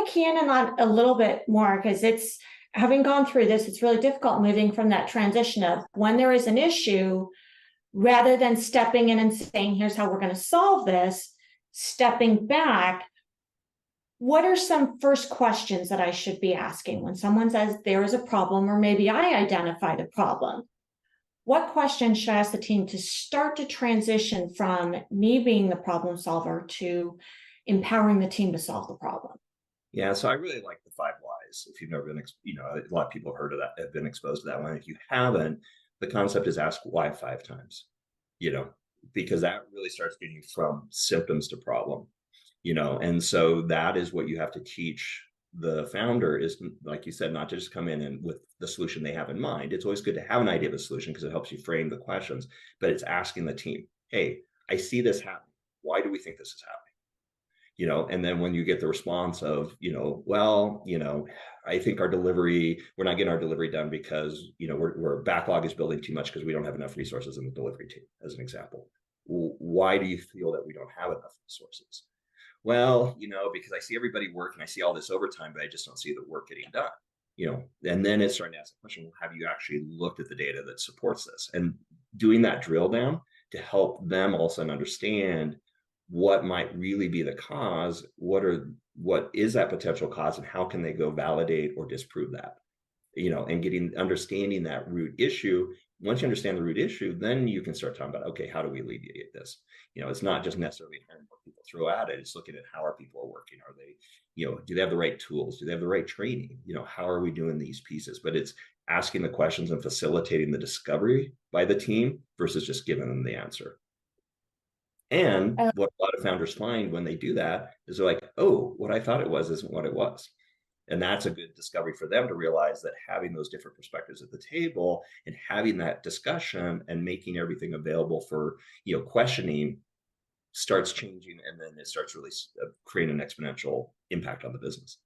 want to key in on that a little bit more because it's having gone through this, it's really difficult moving from that transition of when there is an issue, rather than stepping in and saying, here's how we're going to solve this, stepping back. What are some first questions that I should be asking when someone says there is a problem, or maybe I identified a problem? What questions should I ask the team to start to transition from me being the problem solver to empowering the team to solve the problem? Yeah, so I really like the five whys. If you've never been, a lot of people have heard of that, have been exposed to that one. If you haven't, the concept is ask why five times, you know, because that really starts getting you from symptoms to problem, and so that is what you have to teach the founder is, like you said, not to just come in and with the solution they have in mind. It's always good to have an idea of a solution because it helps you frame the questions, but it's asking the team, hey, I see this happening. Why do we think this is happening? And then when you get the response of, I think we're not getting our delivery done because, we're backlog is building too much because we don't have enough resources in the delivery team, as an example. Why do you feel that we don't have enough resources? Well, because I see everybody work and I see all this overtime, but I just don't see the work getting done. And then it's starting to ask the question, well, have you actually looked at the data that supports this? And doing that drill down to help them also understand what might really be the cause, what is that potential cause, and how can they go validate or disprove that, and understanding that root issue. Once you understand the root issue, then you can start talking about, okay, how do we alleviate this? It's not just necessarily hearing what people throw at it. It's looking at how our people are working. Are they, do they have the right tools? Do they have the right training? How are we doing these pieces? But it's asking the questions and facilitating the discovery by the team versus just giving them the answer. And what a lot of founders find when they do that is they're like, oh, what I thought it was isn't what it was. And that's a good discovery for them to realize that having those different perspectives at the table and having that discussion and making everything available for, questioning starts changing. And then it starts really creating an exponential impact on the business.